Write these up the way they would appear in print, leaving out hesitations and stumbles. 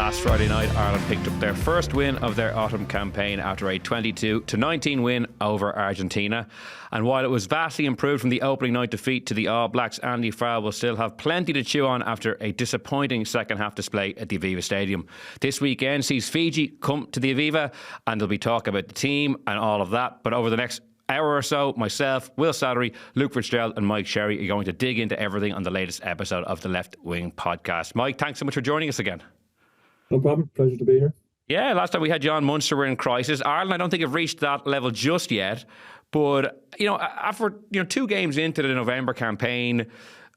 Last Friday night, Ireland picked up their first win of their autumn campaign after a 22-19 win over Argentina. And while it was vastly improved from the opening night defeat to the All Blacks, Andy Farrell will still have plenty to chew on after a disappointing second half display at the Aviva Stadium. This weekend sees Fiji come to the Aviva, and there'll be talk about the team and all of that. But over the next hour or so, myself, Will Slattery, Luke Fitzgerald and Mike Sherry are going to dig into everything on the latest episode of the Left Wing podcast. Mike, thanks so much for joining us again. No problem. Pleasure to be here. Yeah, last time we had you on, Munster were in crisis. Ireland, I don't think have reached that level just yet. But, after 2 games into the November campaign,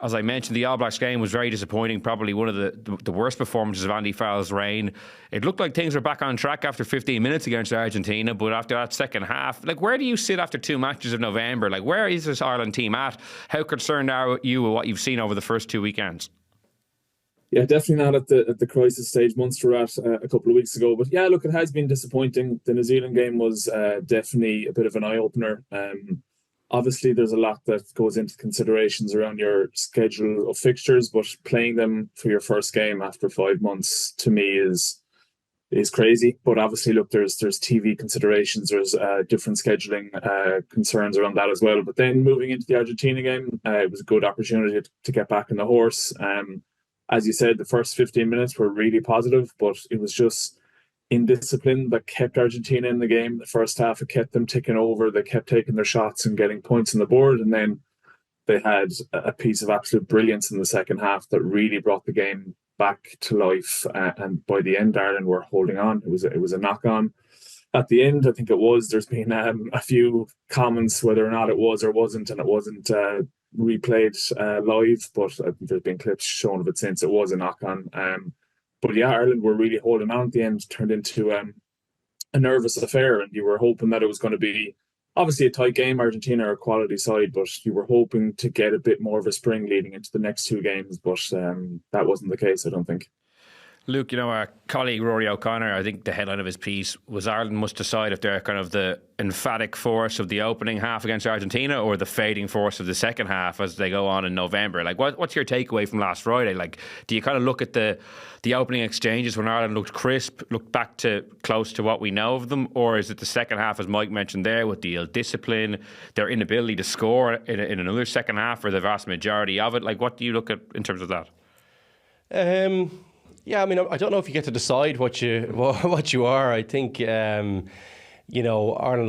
as I mentioned, the All Blacks game was very disappointing, probably one of the worst performances of Andy Farrell's reign. It looked like things were back on track after 15 minutes against Argentina, but after that second half, where do you sit after 2 matches of November? Where is this Ireland team at? How concerned are you with what you've seen over the first 2 weekends? Yeah, definitely not at the crisis stage Munster at a couple of weeks ago. But yeah, look, it has been disappointing. The New Zealand game was definitely a bit of an eye-opener. Obviously, there's a lot that goes into considerations around your schedule of fixtures, but playing them for your first game after 5 months, to me, is crazy. But obviously, look, there's TV considerations, there's different scheduling concerns around that as well. But then moving into the Argentina game, it was a good opportunity to get back on the horse. As you said, the first 15 minutes were really positive, but it was just indiscipline that kept Argentina in the game. The first half, it kept them ticking over. They kept taking their shots and getting points on the board. And then they had a piece of absolute brilliance in the second half that really brought the game back to life. And by the end, Ireland were holding on. It was a knock-on. At the end, I think there's been a few comments whether or not it was or wasn't, and it wasn't replayed live, but I think there's been clips shown of it since. It was a knock-on. But yeah, Ireland were really holding on at the end. Turned into a nervous affair, and you were hoping that it was going to be obviously a tight game. Argentina are a quality side, but you were hoping to get a bit more of a spring leading into the next 2 games, but that wasn't the case, I don't think. Luke, our colleague Rory O'Connor, I think the headline of his piece was Ireland must decide if they're kind of the emphatic force of the opening half against Argentina or the fading force of the second half as they go on in November. What's your takeaway from last Friday? Do you kind of look at the opening exchanges when Ireland looked crisp, looked back to close to what we know of them, or is it the second half, as Mike mentioned there, with the ill-discipline, their inability to score in another second half for the vast majority of it? What do you look at in terms of that? Yeah, I mean, I don't know if you get to decide what you are. I think, Ireland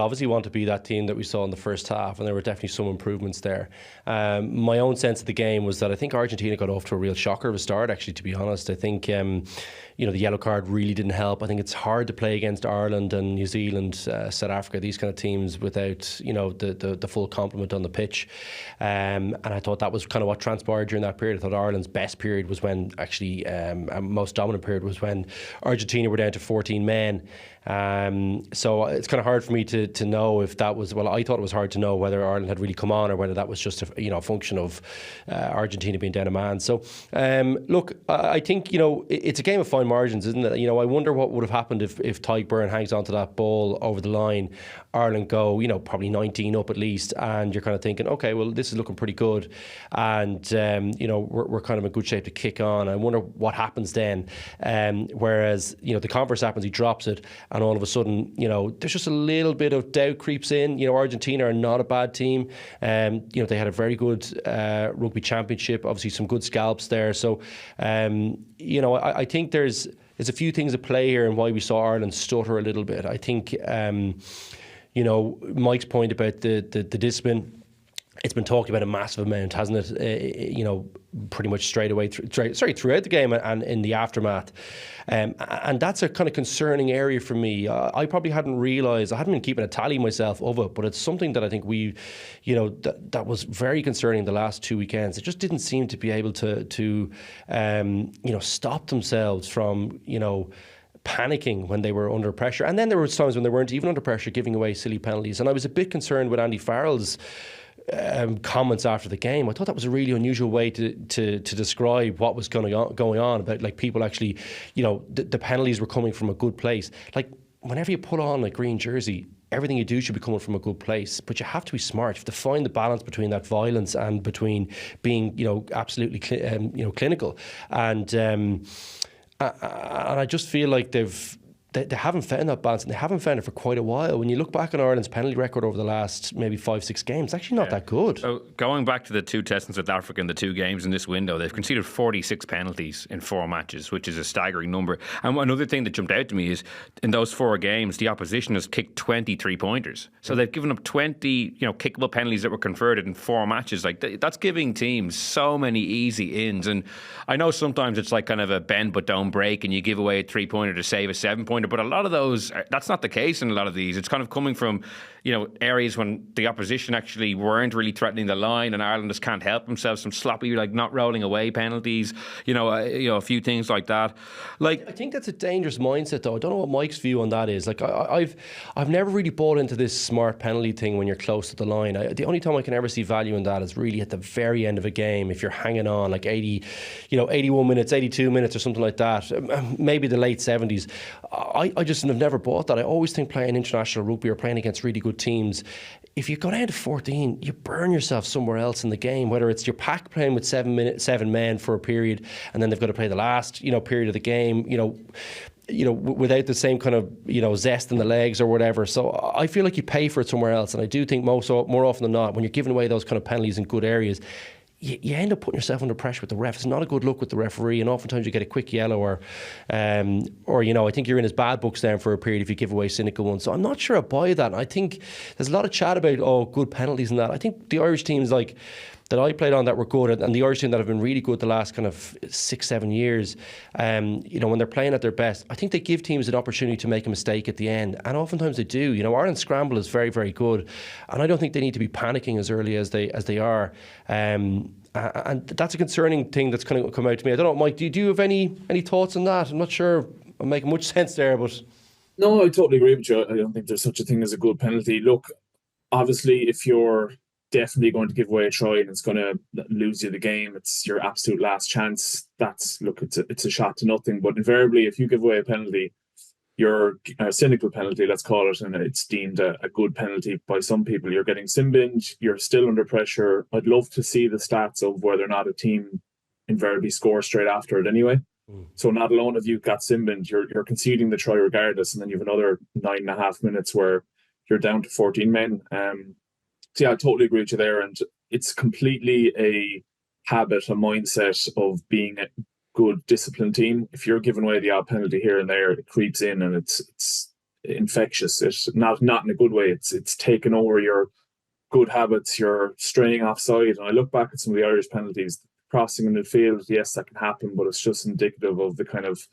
obviously want to be that team that we saw in the first half, and there were definitely some improvements there. My own sense of the game was that I think Argentina got off to a real shocker of a start, actually, to be honest. I think, the yellow card really didn't help. I think it's hard to play against Ireland and New Zealand, South Africa, these kind of teams without, the full complement on the pitch. And I thought that was kind of what transpired during that period. I thought Ireland's best period was when actually, most dominant period was when Argentina were down to 14 men. So it's kind of hard for me to know if that was, I thought it was hard to know whether Ireland had really come on or whether that was just a function of Argentina being down a man. So look, I think it's a game of fine margins, isn't it? I wonder what would have happened if Tadhg Beirne hangs onto that ball over the line. Ireland go probably 19 up at least, and you're kind of thinking, okay, well, this is looking pretty good, and we're kind of in good shape to kick on. I wonder what happens then. Whereas the converse happens, he drops it, and all of a sudden, there's just a little bit of doubt creeps in. Argentina are not a bad team. They had a very good rugby championship, obviously some good scalps there. So, I think there's a few things at play here and why we saw Ireland stutter a little bit. I think, Mike's point about the discipline, it's been talked about a massive amount, hasn't it? Pretty much straight away throughout the game and in the aftermath. And that's a kind of concerning area for me. I probably hadn't realised, I hadn't been keeping a tally myself of it, but it's something that I think that was very concerning the last 2 weekends. It just didn't seem to be able to stop themselves from, panicking when they were under pressure. And then there were times when they weren't even under pressure, giving away silly penalties. And I was a bit concerned with Andy Farrell's comments after the game. I thought that was a really unusual way to describe what was going on about people actually, the penalties were coming from a good place. Whenever you put on a green jersey, everything you do should be coming from a good place, but you have to be smart. You have to find the balance between that violence and between being, absolutely, clinical. And I just feel like they haven't found that balance, and they haven't found it for quite a while. When you look back on Ireland's penalty record over the last maybe 5-6 games, it's actually not that good. So going back to the 2 tests in South Africa and the 2 games in this window, they've conceded 46 penalties in 4 matches, which is a staggering number. And another thing that jumped out to me is in those 4 games, the opposition has kicked 23 pointers. So they've given up 20, kickable penalties that were converted in 4 matches. Like that's giving teams so many easy ins. And I know sometimes it's like kind of a bend but don't break, and you give away a 3-pointer to save a 7-pointer. But a lot of those, that's not the case in a lot of these. It's kind of coming from, areas when the opposition actually weren't really threatening the line, and Ireland just can't help themselves. Some sloppy, like not rolling away penalties, a few things like that. Like, I think that's a dangerous mindset, though. I don't know what Mike's view on that is. Like, I've never really bought into this smart penalty thing when you're close to the line. The only time I can ever see value in that is really at the very end of a game, if you're hanging on like 81 minutes, 82 minutes, or something like that. Maybe the late 70s. I just have never bought that. I always think playing international rugby or playing against really good teams, if you go down to 14, you burn yourself somewhere else in the game, whether it's your pack playing with 7 men for a period, and then they've got to play the last period of the game, without the same kind of zest in the legs or whatever. So I feel like you pay for it somewhere else, and I do think more often than not, when you're giving away those kind of penalties in good areas, you end up putting yourself under pressure with the ref. It's not a good look with the referee, and oftentimes you get a quick yellow, or I think you're in his bad books then for a period if you give away cynical ones. So I'm not sure I buy that. I think there's a lot of chat about good penalties and that. I think the Irish teams like that I played on that were good, and the Irish team that have been really good the last kind of 6-7 years, when they're playing at their best, I think they give teams an opportunity to make a mistake at the end, and oftentimes they do. Ireland's scramble is very, very good, and I don't think they need to be panicking as early as they are. And that's a concerning thing that's kind of come out to me. I don't know, Mike, do you have any thoughts on that? I'm not sure I'm making much sense there, but... No, I totally agree with you. I don't think there's such a thing as a good penalty. Look, obviously, if you're definitely going to give away a try and it's going to lose you the game, it's your absolute last chance, it's a shot to nothing. But invariably, if you give away a penalty, a cynical penalty, let's call it, and it's deemed a good penalty by some people, you're getting sin-binned, you're still under pressure. I'd love to see the stats of whether or not a team invariably scores straight after it anyway. So not alone have you got sin-binned, you're conceding the try regardless, and then you have another 9.5 minutes where you're down to 14 men. So yeah, I totally agree with you there, and it's completely a habit, a mindset of being a good disciplined team. If you're giving away the odd penalty here and there, it creeps in and it's infectious. It's not in a good way. It's taken over your good habits. You're straying offside. And I look back at some of the Irish penalties, crossing in midfield. Yes, that can happen, but it's just indicative of the kind of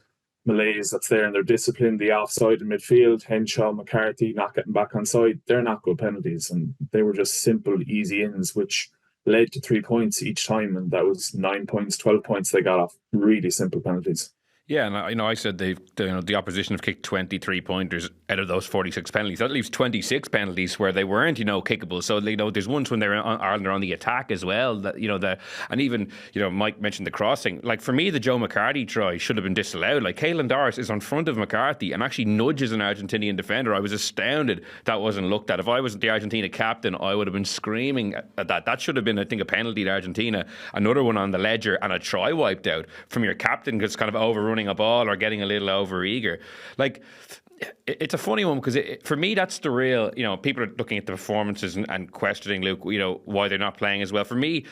malaise that's there in their discipline. The offside in midfield, Henshaw, McCarthy not getting back on side, they're not good penalties, and they were just simple, easy ins, which led to 3 points each time, and that was 9 points, 12 points they got off really simple penalties. Yeah, and I said the opposition have kicked 23 pointers out of those 46 penalties. That leaves 26 penalties where they weren't, kickable. So there's ones when Ireland are on the attack as well. And even Mike mentioned the crossing. Like for me, the Joe McCarthy try should have been disallowed. Like Caelan Doris is on front of McCarthy and actually nudges an Argentinian defender. I was astounded that wasn't looked at. If I was the Argentina captain, I would have been screaming at that. That should have been, I think, a penalty to Argentina. Another one on the ledger and a try wiped out from your captain because kind of overrunning a ball or getting a little over eager. Like, it's a funny one because for me that's the real, people are looking at the performances and questioning, Luke, why they're not playing as well. For me,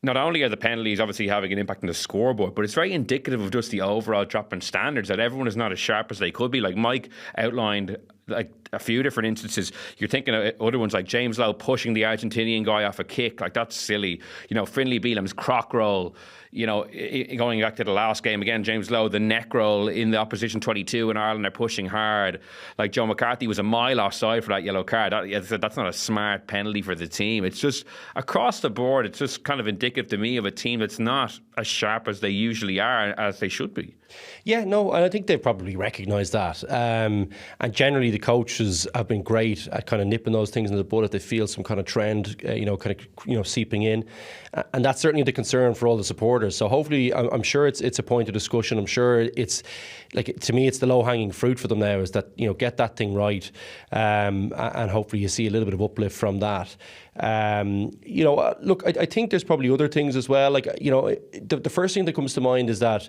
not only are the penalties obviously having an impact on the scoreboard, but it's very indicative of just the overall drop in standards, that everyone is not as sharp as they could be. Like Mike outlined like a few different instances. You're thinking of other ones like James Lowe pushing the Argentinian guy off a kick. Like, that's silly. Finlay Beelam's croc roll. Going back to the last game again, James Lowe, the neck roll in the opposition 22 in Ireland, they're pushing hard. Like Joe McCarthy was a mile offside for that yellow card. That's not a smart penalty for the team. It's just across the board, it's just kind of indicative to me of a team that's not as sharp as they usually are, as they should be. Yeah, no, and I think they've probably recognised that. And generally, the coaches have been great at kind of nipping those things in the bud if they feel some kind of trend, seeping in. And that's certainly the concern for all the supporters. So hopefully, I'm sure it's a point of discussion. I'm sure it's, like, to me, it's the low-hanging fruit for them now is that, get that thing right. And hopefully you see a little bit of uplift from that. Look, I think there's probably other things as well. Like, the first thing that comes to mind is that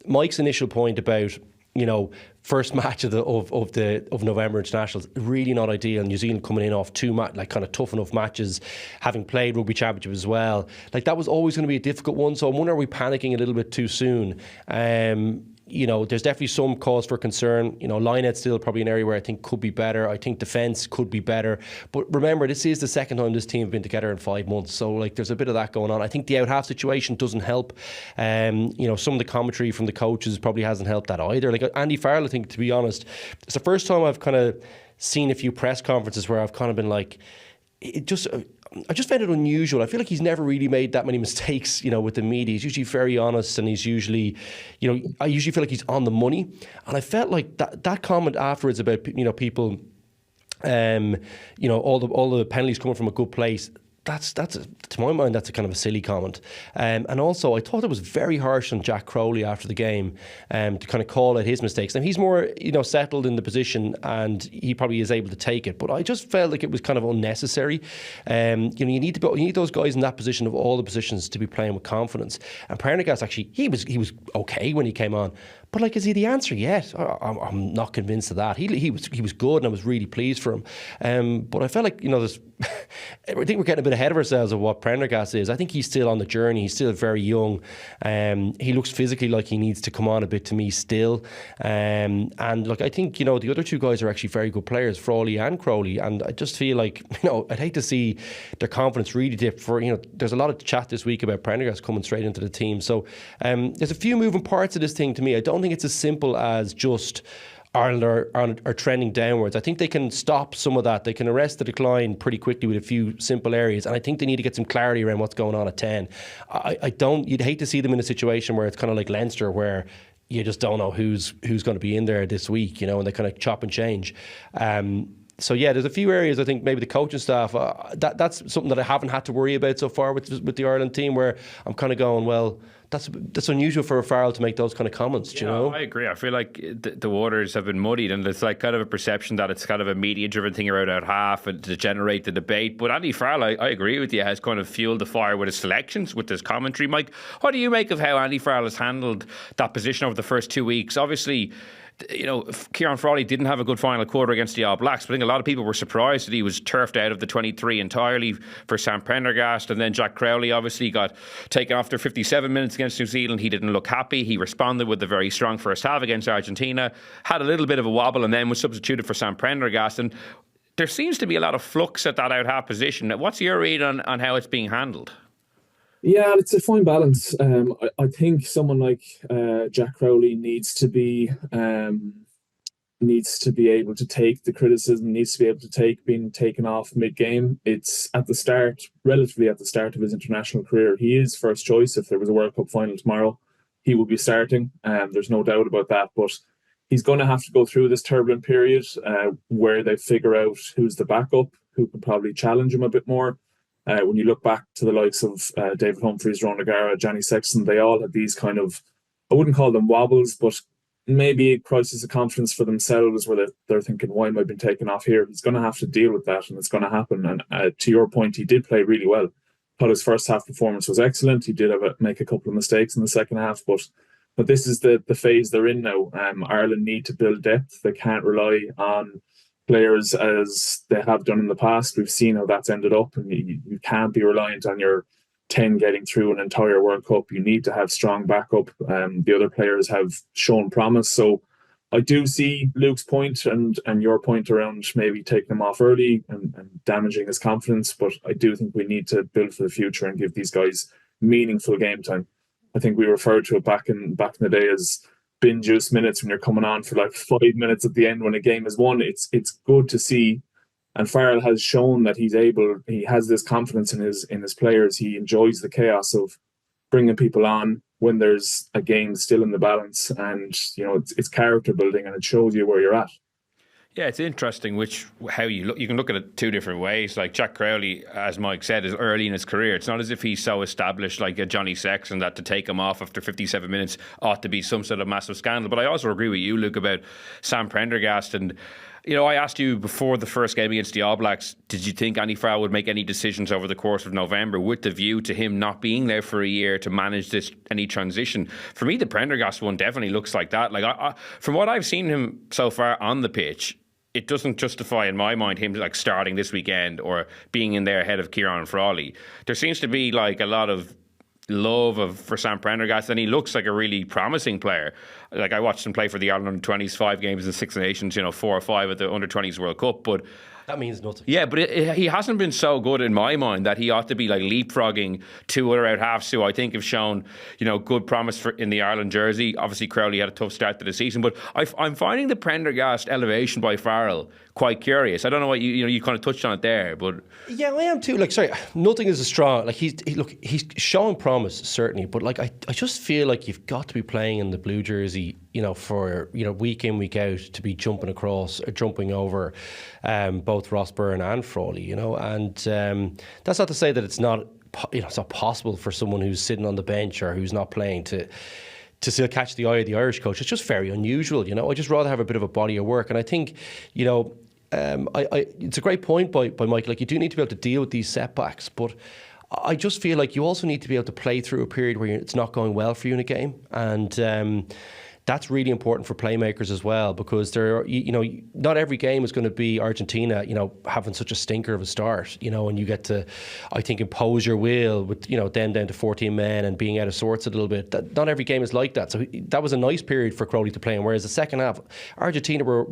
Mike's initial point about, first match of November internationals, really not ideal. New Zealand coming in off two kind of tough enough matches, having played rugby championship as well. Like, that was always going to be a difficult one. So I wonder, are we panicking a little bit too soon? There's definitely some cause for concern. Line-out's still probably an area where I think could be better. I think defence could be better. But remember, this is the second time this team have been together in 5 months. So, there's a bit of that going on. I think the out-half situation doesn't help. Some of the commentary from the coaches probably hasn't helped that either. Like, Andy Farrell, I think, to be honest, it's the first time I've kind of seen a few press conferences where I've kind of been like, I just found it unusual. I feel like he's never really made that many mistakes, with the media. He's usually very honest, and he's usually, I usually feel like he's on the money. And I felt like that comment afterwards about, people, all the penalties coming from a good place. That's to my mind, that's a kind of a silly comment. And also, I thought it was very harsh on Jack Crowley after the game to kind of call out his mistakes. Now, he's more, settled in the position, and he probably is able to take it. But I just felt like it was kind of unnecessary. You need those guys in that position, of all the positions, to be playing with confidence. And Prendergast, actually, he was okay when he came on. But is he the answer yet? I'm not convinced of that. He was good, and I was really pleased for him. But I felt like I think we're getting a bit ahead of ourselves of what Prendergast is. I think he's still on the journey. He's still very young. He looks physically like he needs to come on a bit to me still. And I think the other two guys are actually very good players, Frawley and Crowley. And I just feel like I'd hate to see their confidence really dip. There's a lot of chat this week about Prendergast coming straight into the team. So there's a few moving parts of this thing to me. I don't think it's as simple as just Ireland are trending downwards. I think they can stop some of that. They can arrest the decline pretty quickly with a few simple areas, and I think they need to get some clarity around what's going on at 10. You'd hate to see them in a situation where it's kind of like Leinster, where you just don't know who's going to be in there this week, and they kind of chop and change. So yeah, there's a few areas I think maybe the coaching staff, that's something that I haven't had to worry about so far with the Ireland team, where I'm kind of going, well, that's unusual for a Farrell to make those kind of comments, you know? I agree. I feel like the waters have been muddied, and it's like kind of a perception that it's kind of a media-driven thing around out half and to generate the debate. But Andy Farrell, I agree with you, has kind of fueled the fire with his selections, with his commentary. Mike, what do you make of how Andy Farrell has handled that position over the first 2 weeks? Obviously, Kieran Frawley didn't have a good final quarter against the All Blacks, but I think a lot of people were surprised that he was turfed out of the 23 entirely for Sam Prendergast. And then Jack Crowley obviously got taken after 57 minutes against New Zealand. He didn't look happy. He responded with a very strong first half against Argentina, had a little bit of a wobble, and then was substituted for Sam Prendergast. And there seems to be a lot of flux at that out half position. What's your read on how it's being handled? Yeah, it's a fine balance. I think someone like Jack Crowley needs to be able to take the criticism, needs to be able to take being taken off mid-game. It's relatively at the start of his international career. He is first choice. If there was a World Cup final tomorrow, he will be starting. There's no doubt about that. But he's going to have to go through this turbulent period where they figure out who's the backup, who can probably challenge him a bit more. When you look back to the likes of David Humphries, Ron O'Gara, Johnny Sexton, they all had these kind of, I wouldn't call them wobbles, but maybe a crisis of confidence for themselves, where they're thinking, why am I being taken off here? He's going to have to deal with that, and it's going to happen. And to your point, he did play really well. Thought his first half performance was excellent. He did make a couple of mistakes in the second half, but this is the phase they're in now. Ireland need to build depth. They can't rely on players as they have done in the past. We've seen how that's ended up, and you can't be reliant on your 10 getting through an entire World Cup. You need to have strong backup. The other players have shown promise. So I do see Luke's point and your point around maybe taking him off early and damaging his confidence, but I do think we need to build for the future and give these guys meaningful game time. I think we referred to it back in the day as bin juice minutes, when you're coming on for like 5 minutes at the end when a game is won. It's good to see, and Farrell has shown that he has this confidence in his players. He enjoys the chaos of bringing people on when there's a game still in the balance, and it's character building, and it shows you where you're at. Yeah, it's interesting how you look. You can look at it two different ways. Like Jack Crowley, as Mike said, is early in his career. It's not as if he's so established like a Johnny Sexton that to take him off after 57 minutes ought to be some sort of massive scandal. But I also agree with you, Luke, about Sam Prendergast. And You know, I asked you before the first game against the All Blacks, did you think Andy Farrell would make any decisions over the course of November with the view to him not being there for a year to manage any transition? For me, the Prendergast one definitely looks like that. Like, from what I've seen him so far on the pitch, it doesn't justify, in my mind, him like starting this weekend or being in there ahead of Kieran Frawley. There seems to be like a lot of love for Sam Prendergast, and he looks like a really promising player. Like, I watched him play for the Ireland under-20s, 5 games in Six Nations, 4 or 5 at the under-20s World Cup, but that means nothing. Yeah, but he hasn't been so good in my mind that he ought to be like leapfrogging 2 other out halves who I think have shown, good promise in the Ireland jersey. Obviously, Crowley had a tough start to the season, but I'm finding the Prendergast elevation by Farrell quite curious. I don't know what you kind of touched on it there, but yeah, I am too. Like, sorry, nothing is as strong. Like, he's showing promise certainly, but like I just feel like you've got to be playing in the blue jersey, for week in, week out, to be jumping across or jumping over both Ross Byrne and Frawley, and that's not to say that it's not possible for someone who's sitting on the bench or who's not playing to still catch the eye of the Irish coach. It's just very unusual, I just rather have a bit of a body of work, and I think it's a great point by Mike. Like, you do need to be able to deal with these setbacks, but I just feel like you also need to be able to play through a period where it's not going well for you in a game, and that's really important for playmakers as well, because not every game is going to be Argentina, having such a stinker of a start, and you get to, I think, impose your will with, them down to 14 men and being out of sorts a little bit. Not every game is like that. So that was a nice period for Crowley to play in, whereas the second half, Argentina were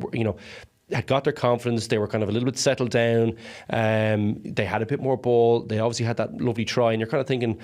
had got their confidence. They were kind of a little bit settled down. They had a bit more ball. They obviously had that lovely try, and you're kind of thinking,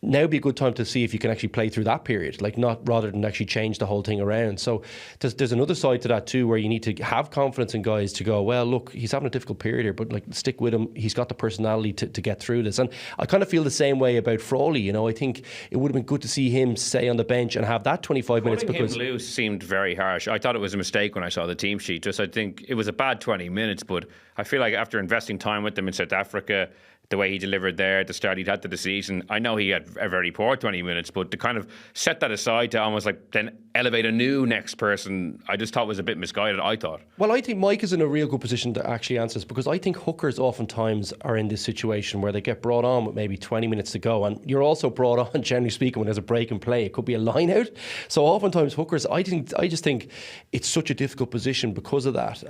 now would be a good time to see if you can actually play through that period, like, not rather than actually change the whole thing around. So there's another side to that too, where you need to have confidence in guys to go, well, look, he's having a difficult period here, but like, stick with him. He's got the personality to get through this. And I kind of feel the same way about Frawley. I think it would have been good to see him stay on the bench and have that 25 minutes. Because him loose seemed very harsh. I thought it was a mistake when I saw the team sheet. I think it was a bad 20 minutes, but I feel like after investing time with them in South Africa, the way he delivered there at the start he'd had to the season, I know he had a very poor 20 minutes, but to kind of set that aside to almost like then elevate a new next person, I just thought was a bit misguided, I thought. Well, I think Mike is in a real good position to actually answer this, because I think hookers oftentimes are in this situation where they get brought on with maybe 20 minutes to go, and you're also brought on, generally speaking, when there's a break in play. It could be a line out. So oftentimes hookers, I just think it's such a difficult position because of that.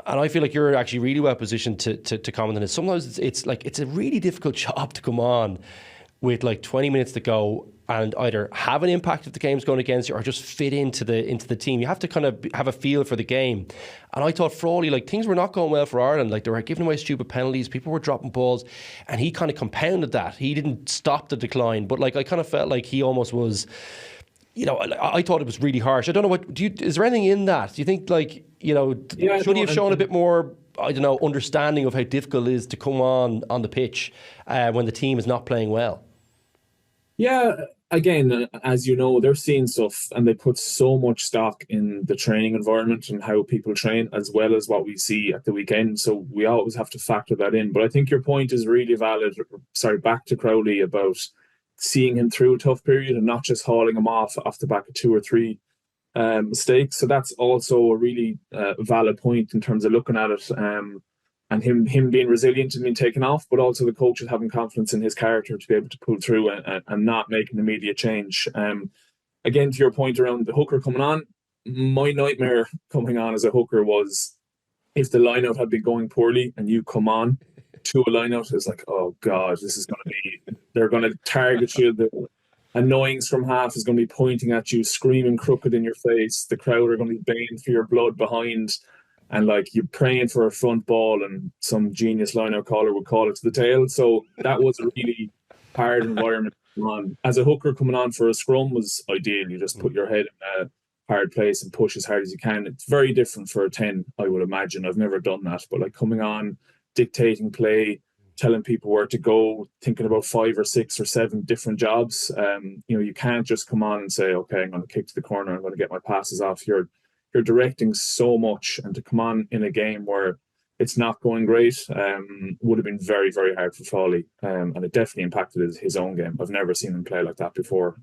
And I feel like you're actually really well positioned to comment on it. Sometimes it's a really difficult job to come on with like 20 minutes to go and either have an impact if the game's going against you or just fit into the team. You have to kind of have a feel for the game. And I thought Frawley, like, things were not going well for Ireland. Like, they were giving away stupid penalties, people were dropping balls, and he kind of compounded that. He didn't stop the decline, but like, I kind of felt like he almost was, I thought it was really harsh. I don't know is there anything in that? Do you think, like, should he have shown a bit more, I don't know, understanding of how difficult it is to come on the pitch when the team is not playing well? Yeah, again, as you know, they're seeing stuff, and they put so much stock in the training environment and how people train, as well as what we see at the weekend. So we always have to factor that in. But I think your point is really valid. Sorry, back to Crowley about seeing him through a tough period and not just hauling him off the back of 2 or 3 mistakes. So that's also a really valid point in terms of looking at it, and him being resilient and being taken off, but also the coaches having confidence in his character to be able to pull through and not make an immediate change. Again, to your point around the hooker coming on, my nightmare coming on as a hooker was if the lineout had been going poorly and you come on to a lineout, it's like, oh God, this is going to be, they're going to target you. The annoying scrum half is going to be pointing at you, screaming crooked in your face. The crowd are going to be baying for your blood behind, and like, you're praying for a front ball, and some genius lineout caller would call it to the tail. So that was a really hard environment to come on. As a hooker, coming on for a scrum was ideal. You just put your head in a hard place and push as hard as you can. It's very different for a 10, I would imagine. I've never done that, but like, coming on, dictating play, telling people where to go, thinking about 5 or 6 or 7 different jobs. You can't just come on and say, okay, I'm going to kick to the corner, I'm going to get my passes off. You're directing so much, and to come on in a game where it's not going great would have been very, very hard for Frawley, and it definitely impacted his own game. I've never seen him play like that before.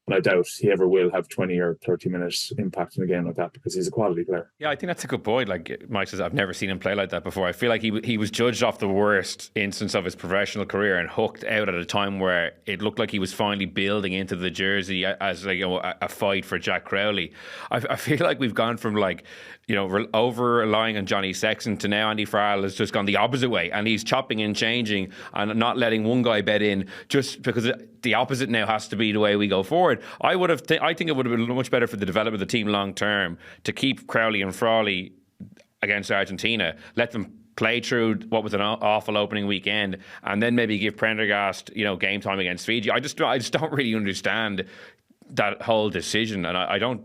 And I doubt he ever will have 20 or 30-minute impact in a game like that because he's a quality player. Yeah, I think that's a good point. Like Mike says, I've never seen him play like that before. I feel like he was judged off the worst instance of his professional career and hooked out at a time where it looked like he was finally building into the jersey as like, a fight for Jack Crowley. I feel like we've gone from like, over relying on Johnny Sexton to now Andy Farrell has just gone the opposite way, and he's chopping and changing and not letting one guy bed in just because the opposite now has to be the way we go forward. I think it would have been much better for the development of the team long term to keep Crowley and Frawley against Argentina, let them play through what was an awful opening weekend, and then maybe give Prendergast, game time against Fiji. I just don't really understand that whole decision, and I don't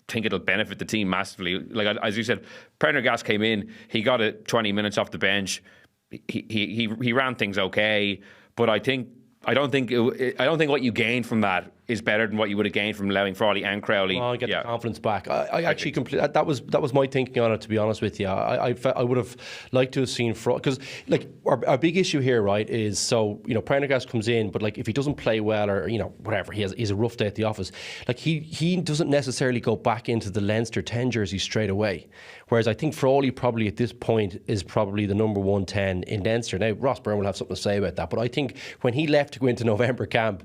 think it'll benefit the team massively. Like as you said, Prendergast came in, he got 20 minutes off the bench, he ran things okay, but I don't think what you gained from that is better than what you would have gained from allowing Frawley and Crowley. Well, get the confidence back. I actually completely. That was my thinking on it. To be honest with you, I would have liked to have seen Frawley, because like our big issue here, right, is Prendergast comes in, but like if he doesn't play well or whatever, he's a rough day at the office. Like he doesn't necessarily go back into the Leinster 10 jersey straight away. Whereas I think Frawley probably at this point is probably the number 110 in Leinster. Now Ross Byrne will have something to say about that, but I think when he left to go into November camp,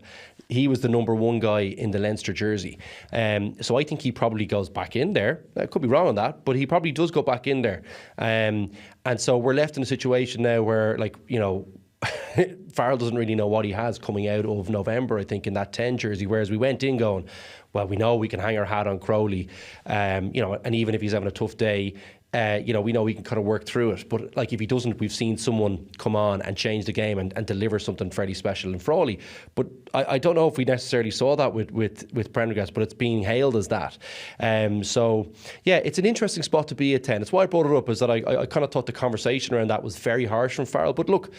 he was the number 1 guy in the Leinster jersey. So I think he probably goes back in there. I could be wrong on that, but he probably does go back in there. And so we're left in a situation now where, Farrell doesn't really know what he has coming out of November, I think, in that 10 jersey, whereas we went in going, well, we know we can hang our hat on Crowley, and even if he's having a tough day, we know we can kind of work through it. But like if he doesn't, we've seen someone come on and change the game and deliver something fairly special in Frawley. But I don't know if we necessarily saw that with Prendergast, but it's being hailed as that. So yeah, it's an interesting spot to be at 10. It's why I brought it up, is that I kind of thought the conversation around that was very harsh from Farrell. But look,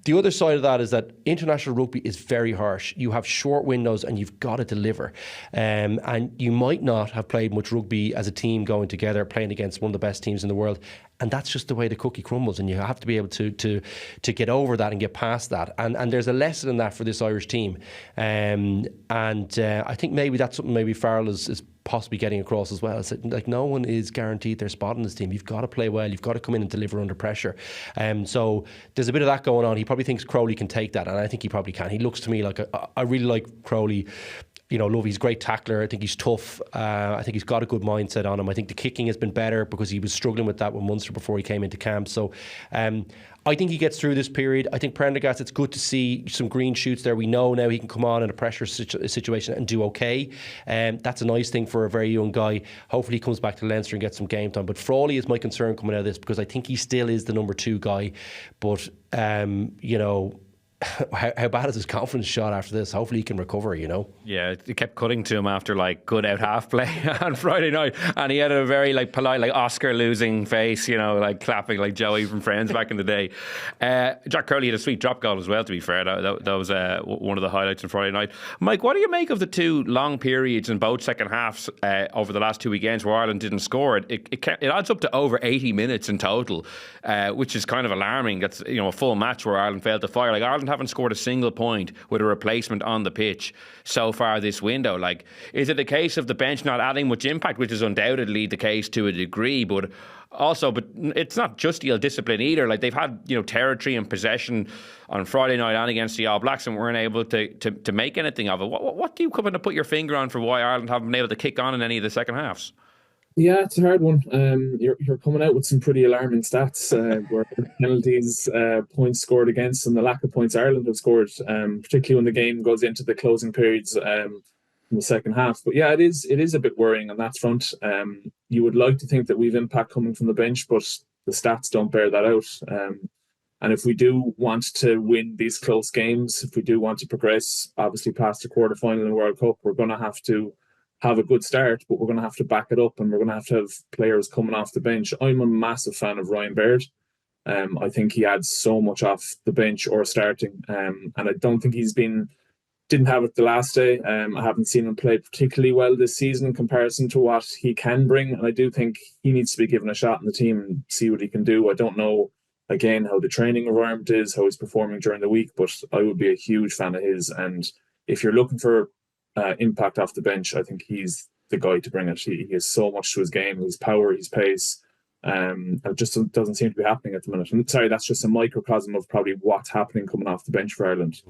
the other side of that is that international rugby is very harsh. You have short windows and you've got to deliver. And you might not have played much rugby as a team going together, playing against one of the best teams in the world. And that's just the way the cookie crumbles, and you have to be able to get over that and get past that. And there's a lesson in that for this Irish team. I think maybe that's something maybe Farrell is possibly getting across as well. It's like no one is guaranteed their spot in this team. You've got to play well. You've got to come in and deliver under pressure. So there's a bit of that going on. He probably thinks Crowley can take that, and I think he probably can. He looks to me like I really like Crowley. He's a great tackler. I think he's tough. I think he's got a good mindset on him. I think the kicking has been better because he was struggling with that with Munster before he came into camp. So I think he gets through this period. I think Prendergast, it's good to see some green shoots there. We know now he can come on in a pressure situation and do okay. That's a nice thing for a very young guy. Hopefully he comes back to Leinster and gets some game time. But Frawley is my concern coming out of this, because I think he still is the number 2 guy. But, how bad is his confidence shot after this? Hopefully he can recover, Yeah, it kept cutting to him after good out half play on Friday night, and he had a very polite, Oscar losing face, clapping like Joey from Friends back in the day. Jack Crowley had a sweet drop goal as well, to be fair. That was one of the highlights on Friday night. Mike, what do you make of the 2 long periods in both second halves over the last 2 weekends where Ireland didn't score? It adds up to over 80 minutes in total, which is kind of alarming. That's a full match where Ireland failed to fire. Ireland haven't scored a single point with a replacement on the pitch so far this window. Is it a case of the bench not adding much impact, which is undoubtedly the case to a degree, but it's not just ill discipline either. They've had territory and possession on Friday night and against the All Blacks and weren't able to make anything of it. What do you come in to put your finger on for why Ireland haven't been able to kick on in any of the second halves? Yeah, it's a hard one. You're coming out with some pretty alarming stats where penalties, points scored against, and the lack of points Ireland have scored, particularly when the game goes into the closing periods in the second half. But yeah, it is a bit worrying on that front. You would like to think that we've impact coming from the bench, but the stats don't bear that out. And if we do want to win these close games, if we do want to progress, obviously past the quarterfinal in the World Cup, we're going to have a good start, but we're going to have to back it up, and we're going to have players coming off the bench. I'm a massive fan of Ryan Baird. I think he adds so much off the bench or starting, and I don't think didn't have it the last day. I haven't seen him play particularly well this season in comparison to what he can bring, and I do think he needs to be given a shot in the team and see what he can do. I don't know, again, how the training environment is, how he's performing during the week, but I would be a huge fan of his. And if you're looking for impact off the bench, I think he's the guy to bring it. He has so much to his game, his power, his pace. It just doesn't seem to be happening at the minute. And sorry, that's just a microcosm of probably what's happening coming off the bench for Ireland.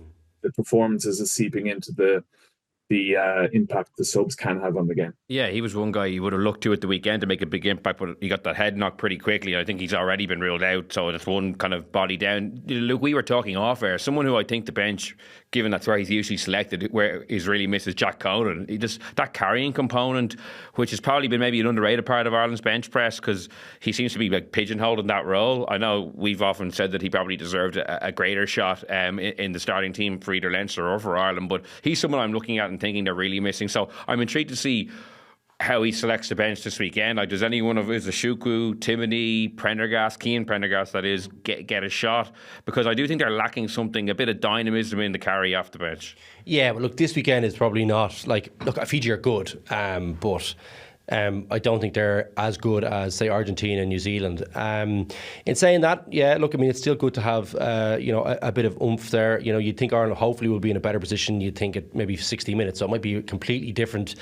The performances is seeping into the impact the subs can have on the game. Yeah, he was one guy you would have looked to at the weekend to make a big impact, but he got that head knock pretty quickly. I think he's already been ruled out, so it's one kind of body down. Look, we were talking off air. Someone who I think the bench, given that's where he's usually selected, where he's really misses Jack Conan. He just that carrying component, which has probably been maybe an underrated part of Ireland's bench press, because he seems to be like pigeonholed in that role. I know we've often said that he probably deserved a greater shot in the starting team for either Leinster or for Ireland, but he's someone I'm looking at and thinking they're really missing. So I'm intrigued to see how he selects the bench this weekend. Like, does any one of his Shuku, Timony, Prendergast, Cian Prendergast, that is, get a shot? Because I do think they're lacking something, a bit of dynamism in the carry off the bench. Yeah, but look, this weekend is probably not like, look, Fiji are good, but I don't think they're as good as, say, Argentina and New Zealand. In saying that, yeah, look, I mean, it's still good to have, a bit of oomph there. You know, you'd think Ireland hopefully will be in a better position. You'd think at maybe 60 minutes, so it might be completely different.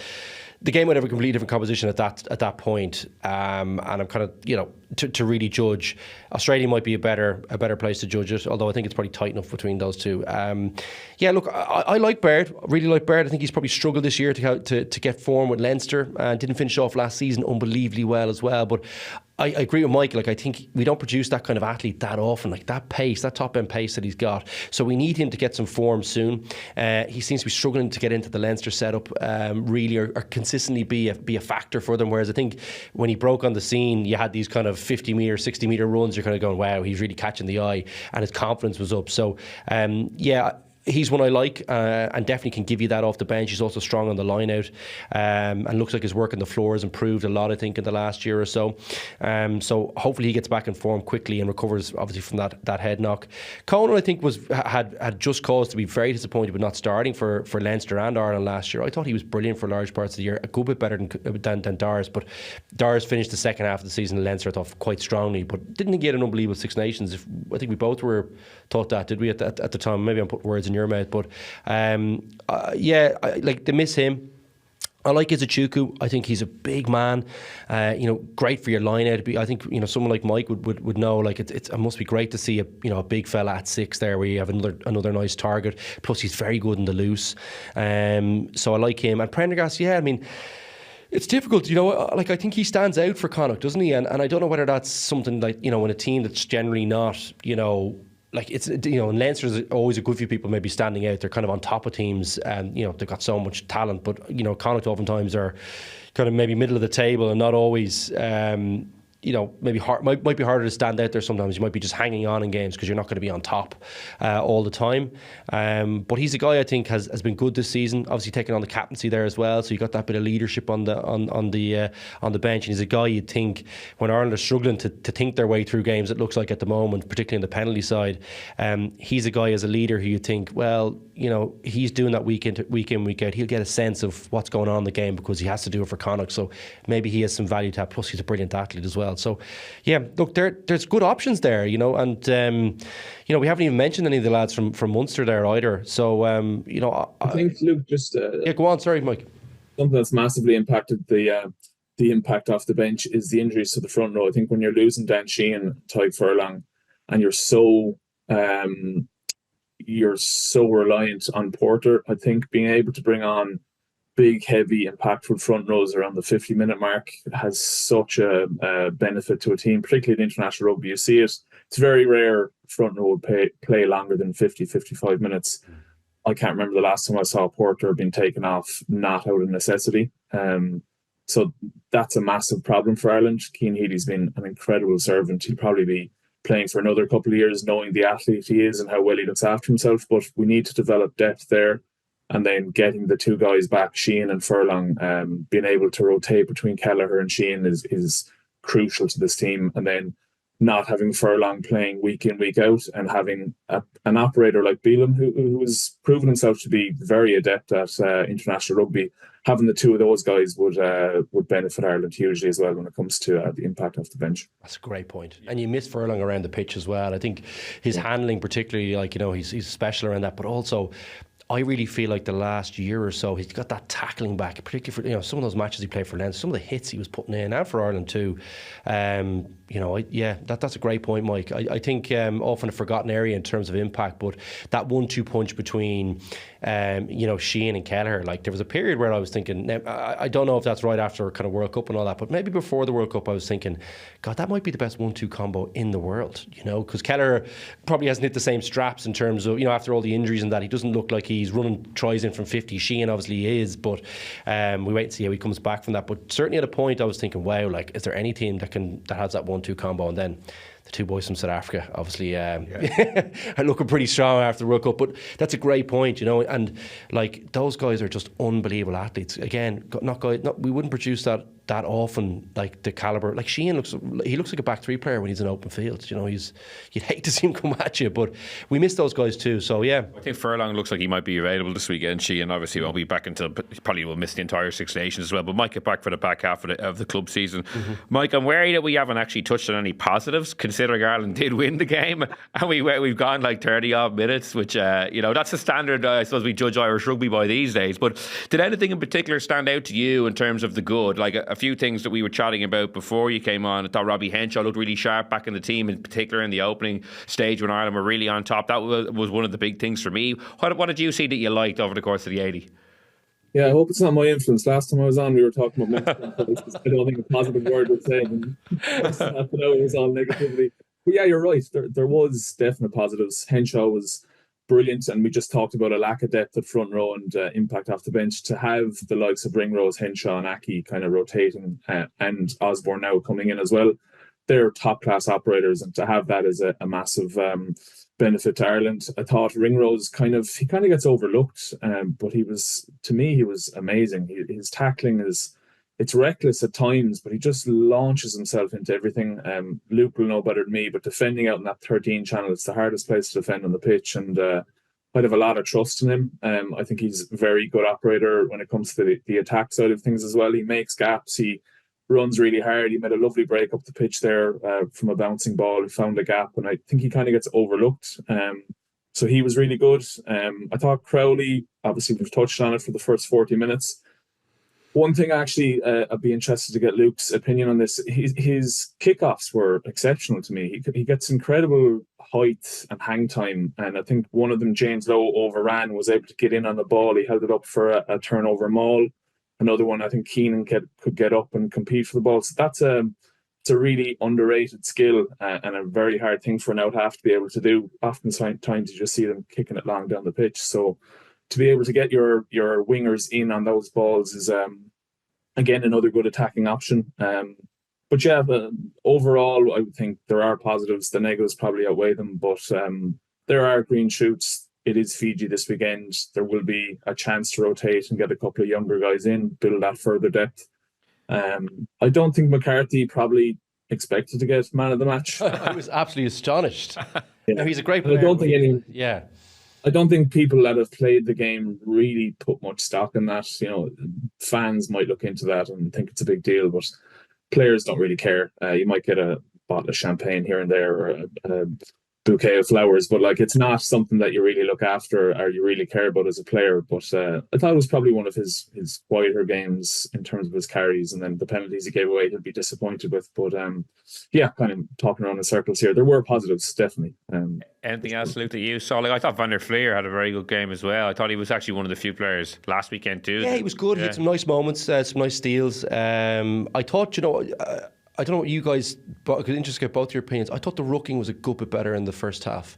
The game might have a completely different composition at that point, and I'm kind of, to really judge, Australia might be a better place to judge it. Although I think it's probably tight enough between those two. Yeah, look, I like Baird. I really like Baird. I think he's probably struggled this year to get form with Leinster. Didn't finish off last season unbelievably well as well. But I agree with Mike. Like, I think we don't produce that kind of athlete that often. Like, that pace, that top end pace that he's got. So we need him to get some form soon. He seems to be struggling to get into the Leinster setup, really, or consistently be a factor for them. Whereas I think when he broke on the scene, you had these kind of 50 metre, 60 metre runs. You're kind of going, wow, he's really catching the eye, and his confidence was up. So, yeah. He's one I like, and definitely can give you that off the bench. He's also strong on the line out, and looks like his work on the floor has improved a lot, I think, in the last year or so. So hopefully he gets back in form quickly and recovers, obviously, from that head knock. Conan, I think, had just cause to be very disappointed with not starting for Leinster and Ireland last year. I thought he was brilliant for large parts of the year, a good bit better than Dars, but Dars finished the second half of the season in Leinster, I thought, quite strongly, but didn't get an unbelievable Six Nations. I think we both thought that, did we, at the time? Maybe I'm putting words in your mouth, but yeah, they miss him. I like Izuchuku. I think he's a big man. Great for your line out. I think someone like Mike would know. Like, it must be great to see a big fella at 6 there, where you have another nice target. Plus, he's very good in the loose. So I like him. And Prendergast, yeah, I mean, it's difficult, I think he stands out for Connacht, doesn't he? And I don't know whether that's something like, in a team that's generally not, like, it's, in Leinster, there's always a good few people maybe standing out. They're kind of on top of teams, and they've got so much talent. But Connacht oftentimes are kind of maybe middle of the table and not always. Maybe might be harder to stand out there sometimes. You might be just hanging on in games because you're not going to be on top all the time. But he's a guy I think has been good this season. Obviously taking on the captaincy there as well, so you got that bit of leadership on the bench. And he's a guy you'd think, when Ireland are struggling to think their way through games, it looks like at the moment, particularly on the penalty side, he's a guy as a leader who you think, well, he's doing that week in, week out. He'll get a sense of what's going on in the game because he has to do it for Connacht. So maybe he has some value to that. Plus, he's a brilliant athlete as well. So, yeah, look, there's good options there, and we haven't even mentioned any of the lads from Munster there either. So, I think, Luke, just yeah, go on. Sorry, Mike. Something that's massively impacted the impact off the bench is the injuries to the front row. I think when you're losing Dan Sheehan, Tyke Furlong, and you're so reliant on Porter, I think being able to bring on big, heavy, impactful front rows around the 50-minute mark has such a benefit to a team, particularly in international rugby. You see it. It's very rare front row would play longer than 50, 55 minutes. I can't remember the last time I saw Porter being taken off, not out of necessity. So that's a massive problem for Ireland. Cian Healy's been an incredible servant. He'll probably be playing for another couple of years, knowing the athlete he is and how well he looks after himself. But we need to develop depth there. And then getting the two guys back, Sheehan and Furlong, being able to rotate between Kelleher and Sheehan is crucial to this team. And then not having Furlong playing week in, week out, and having an operator like Beelum, who has proven himself to be very adept at international rugby. Having the two of those guys would benefit Ireland hugely as well when it comes to the impact off the bench. That's a great point. And you miss Furlong around the pitch as well. I think his handling particularly, he's special around that, but also I really feel like the last year or so he's got that tackling back, particularly for some of those matches he played for Lens, some of the hits he was putting in, and for Ireland too. That's a great point, Mike. I think often a forgotten area in terms of impact, but that 1-2 punch between Sheehan and Kelleher, like there was a period where I was thinking, I don't know if that's right after kind of World Cup and all that, but maybe before the World Cup I was thinking, God, that might be the best 1-2 combo in the world, because Kelleher probably hasn't hit the same straps in terms of, after all the injuries and that, he doesn't look like he's running tries in from 50. Sheehan obviously is, but we wait and see how he comes back from that. But certainly at a point I was thinking, wow, like, is there any team that has that 1-2 combo? And then the two boys from South Africa obviously are looking pretty strong after the World Cup. But that's a great point, and like those guys are just unbelievable athletes. Again, we wouldn't produce that often, like the caliber. Like Sheehan looks like a back three player when he's in open field. You'd hate to see him come at you, but we miss those guys too. So yeah, I think Furlong looks like he might be available this weekend. Sheehan obviously won't be back until, he probably will miss the entire Six Nations as well, but might get back for the back half of the club season. Mike, I'm wary that we haven't actually touched on any positives, considering Ireland did win the game, and we've gone like 30 odd minutes, which that's the standard I suppose we judge Irish rugby by these days. But did anything in particular stand out to you in terms of the good? Like a few things that we were chatting about before you came on. I thought Robbie Henshaw looked really sharp back in the team, in particular in the opening stage when Ireland were really on top. That was one of the big things for me. What did you see that you liked over the course of the 80? Yeah, I hope it's not my influence. Last time I was on, we were talking about mental health. I don't think a positive word would say. Half an hour it was all negativity. But yeah, you're right. There was definite positives. Henshaw was brilliant, and we just talked about a lack of depth at front row and impact off the bench. To have the likes of Ringrose, Henshaw and Aki kind of rotating and Osborne now coming in as well, they're top class operators, and to have that is a massive benefit to Ireland. I thought Ringrose kind of gets overlooked, but he was amazing. His tackling it's reckless at times, but he just launches himself into everything. Luke will know better than me, but defending out in that 13 channel, it's the hardest place to defend on the pitch, and I'd have a lot of trust in him. I think he's a very good operator when it comes to the attack side of things as well. He makes gaps, he runs really hard. He made a lovely break up the pitch there from a bouncing ball. He found a gap, and I think he kind of gets overlooked. So he was really good. I thought Crowley, obviously we've touched on it for the first 40 minutes. One thing actually, I'd be interested to get Luke's opinion on this. His kickoffs were exceptional to me. He gets incredible height and hang time, and I think one of them, James Lowe, overran, was able to get in on the ball. He held it up for a turnover maul. Another one, I think Keenan could get up and compete for the ball. So it's a really underrated skill and a very hard thing for an out half to be able to do. Oftentimes you just see them kicking it long down the pitch. So to be able to get your wingers in on those balls is again another good attacking option. But yeah, overall I would think there are positives. The negatives probably outweigh them, but there are green shoots. It is Fiji this weekend. There will be a chance to rotate and get a couple of younger guys in, build that further depth. I don't think McCarthy probably expected to get man of the match. I was absolutely astonished. Yeah. No, he's a great player. I don't think people that have played the game really put much stock in that. Fans might look into that and think it's a big deal, but players don't really care. You might get a bottle of champagne here and there, or a bouquet of flowers, but like it's not something that you really look after or you really care about as a player. But I thought it was probably one of his quieter games in terms of his carries, and then the penalties he gave away he'll be disappointed with. But kind of talking around in circles here. There were positives, definitely. Anything else, Luke, that you saw? Like, I thought Van der Fleer had a very good game as well. I thought he was actually one of the few players last weekend too. Yeah, he was good. He had some nice moments, some nice steals. I thought, I don't know what you guys, but I could just get both your opinions. I thought the rucking was a good bit better in the first half.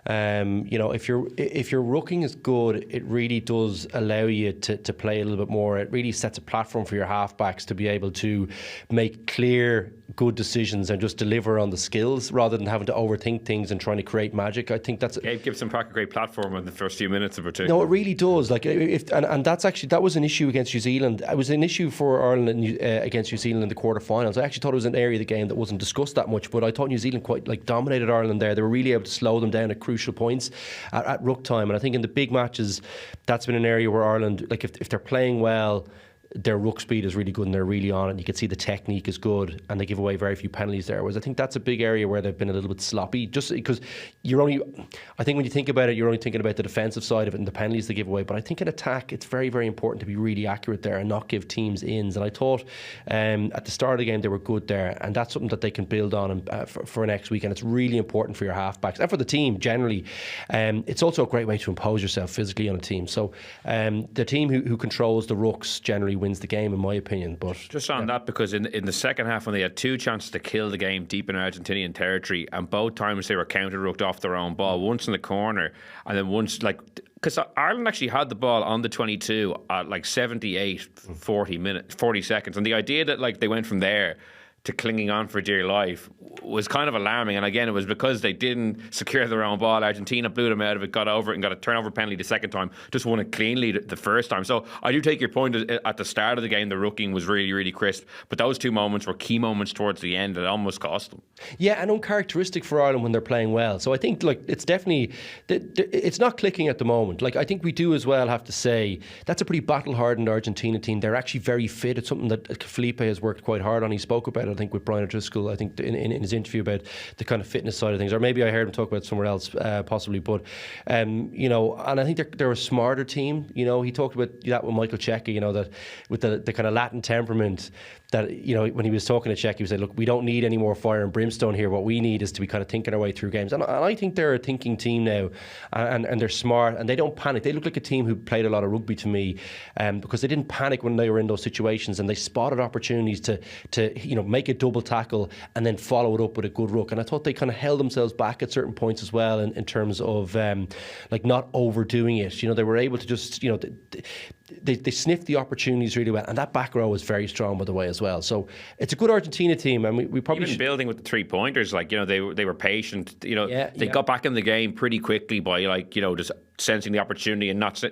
If your rucking is good, it really does allow you to play a little bit more. It really sets a platform for your halfbacks to be able to make clear, good decisions and just deliver on the skills rather than having to overthink things and trying to create magic. I think that's Gabe Gibson Park a great platform in the first few minutes of it too. No, it really does. Like, that was an issue against New Zealand. It was an issue for Ireland against New Zealand in the quarterfinals. I actually thought it was an area of the game that wasn't discussed that much, but I thought New Zealand quite dominated Ireland there. They were really able to slow them down at crucial points at ruck time, and I think in the big matches that's been an area where Ireland, like if they're playing well, their ruck speed is really good and they're really on it. And you can see the technique is good and they give away very few penalties there. Whereas I think that's a big area where they've been a little bit sloppy, just because I think when you think about it, you're only thinking about the defensive side of it and the penalties they give away. But I think in attack, it's very, very important to be really accurate there and not give teams ins. And I thought at the start of the game they were good there, and that's something that they can build on for next week. And it's really important for your halfbacks and for the team generally. It's also a great way to impose yourself physically on a team. So the team who controls the rucks generally wins the game, in my opinion. But just on that, because in the second half when they had two chances to kill the game deep in Argentinian territory, and both times they were counter-rucked off their own ball, once in the corner and then once because Ireland actually had the ball on the 22 at 40 seconds, and the idea that they went from there to clinging on for dear life was kind of alarming. And again, it was because they didn't secure their own ball. Argentina blew them out of it, got over it and got a turnover penalty the second time, just won it cleanly the first time. So I do take your point. At the start of the game, the rucking was really, really crisp, but those two moments were key moments towards the end that almost cost them. Yeah, and uncharacteristic for Ireland when they're playing well. So I think it's definitely, it's not clicking at the moment. I think we do as well have to say that's a pretty battle-hardened Argentina team. They're actually very fit. It's something that Felipe has worked quite hard on. He spoke about it, I think, with Brian O'Driscoll, I think in his interview about the kind of fitness side of things, or maybe I heard him talk about it somewhere else, possibly. But and I think they're a smarter team. He talked about that with Michael Cheika. That with the kind of Latin temperament. That when he was talking to Czech, he said, "Look, we don't need any more fire and brimstone here. What we need is to be kind of thinking our way through games." And I think they're a thinking team now, and they're smart and they don't panic. They look like a team who played a lot of rugby to me, because they didn't panic when they were in those situations, and they spotted opportunities to make a double tackle and then follow it up with a good ruck. And I thought they kind of held themselves back at certain points as well in terms of not overdoing it. They were able to just they sniffed the opportunities really well, and that back row was very strong, by the way, as well. So it's a good Argentina team, and we probably even building with the 3 pointers. They were patient. They got back in the game pretty quickly by just sensing the opportunity and not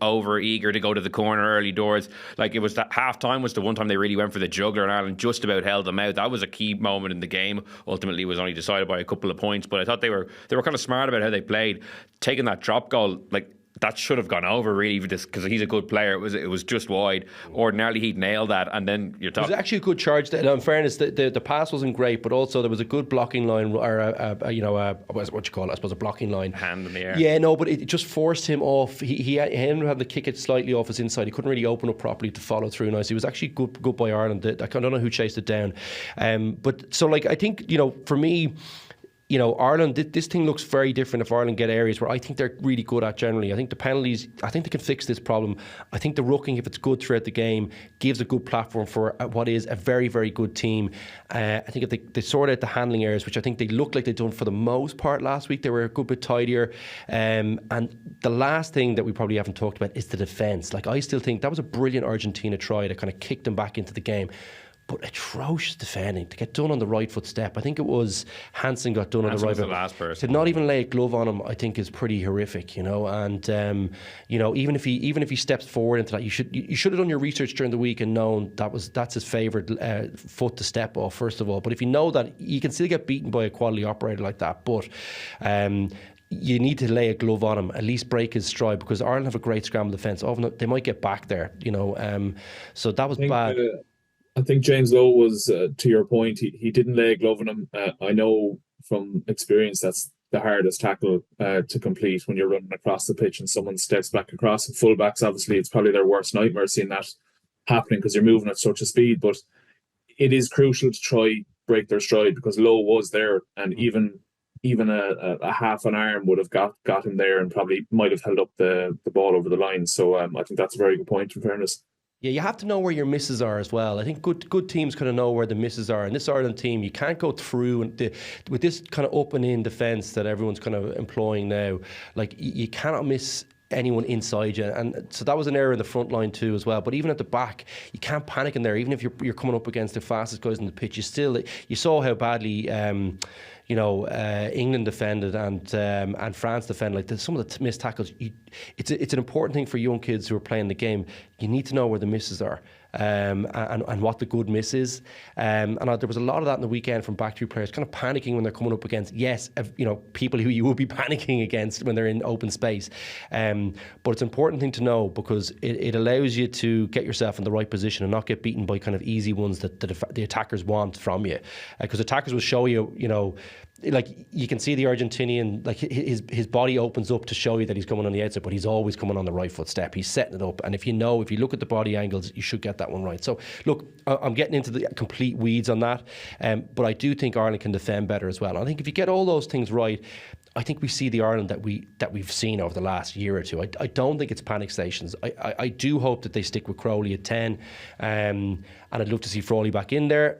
over eager to go to the corner early doors. It was that half time was the one time they really went for the juggler, and Ireland just about held them out. That was a key moment in the game. Ultimately, it was only decided by a couple of points, but I thought they were kind of smart about how they played, taking that drop goal. That should have gone over really, because he's a good player. It was just wide. Ordinarily he'd nail that, and then you're talking. It was actually a good charge. In fairness, the pass wasn't great, but also there was a good blocking line, or what you call it? I suppose a blocking line. Hand in the air. Yeah, no, but it just forced him off. He ended up having to kick it slightly off his inside. He couldn't really open up properly to follow through nice. It was actually good by Ireland. I don't know who chased it down, but so I think for me. Ireland, this thing looks very different if Ireland get areas where I think they're really good at generally. I think the penalties, I think they can fix this problem. I think the rucking, if it's good throughout the game, gives a good platform for what is a very, very good team. I think if they sort out the handling areas, which I think they look like they've done for the most part last week, they were a good bit tidier. And the last thing that we probably haven't talked about is the defence. I still think that was a brilliant Argentina try that kind of kicked them back into the game. But atrocious defending to get done on the right foot step. I think it was Hansen got done on the right foot. The last person to not even lay a glove on him, I think, is pretty horrific. And even if he steps forward into that, you should have done your research during the week and known that's his favourite foot to step off first of all. But if you know that, you can still get beaten by a quality operator like that. But you need to lay a glove on him, at least break his stride, because Ireland have a great scramble defence. They might get back there, so that was bad. I think James Lowe was, to your point, he didn't lay a glove on him. I know from experience that's the hardest tackle to complete when you're running across the pitch and someone steps back across. And fullbacks, obviously, it's probably their worst nightmare seeing that happening because you're moving at such a speed. But it is crucial to try break their stride, because Lowe was there, and even a half an arm would have got him there and probably might have held up the ball over the line. So I think that's a very good point, in fairness. Yeah, you have to know where your misses are as well. I think good teams kind of know where the misses are. And this Ireland team, you can't go through with this kind of up and in defence that everyone's kind of employing now. You cannot miss anyone inside you, and so that was an error in the front line too as well. But even at the back, you can't panic in there. Even if you're coming up against the fastest guys on the pitch, you saw how badly England defended and France defended. Like some of the missed tackles, it's an important thing for young kids who are playing the game. You need to know where the misses are. And what the good miss is. And there was a lot of that in the weekend from back three players kind of panicking when they're coming up against, people who you would be panicking against when they're in open space. But it's an important thing to know because it allows you to get yourself in the right position and not get beaten by kind of easy ones that the attackers want from you. Because attackers will show you, like you can see the Argentinian, like his body opens up to show you that he's coming on the outside, but he's always coming on the right foot step. He's setting it up, and if you look at the body angles, you should get that one right. So look, I'm getting into the complete weeds on that, but I do think Ireland can defend better as well. And I think if you get all those things right, I think we see the Ireland that we've seen over the last year or two. I don't think it's panic stations. I do hope that they stick with Crowley at 10, and I'd love to see Frawley back in there.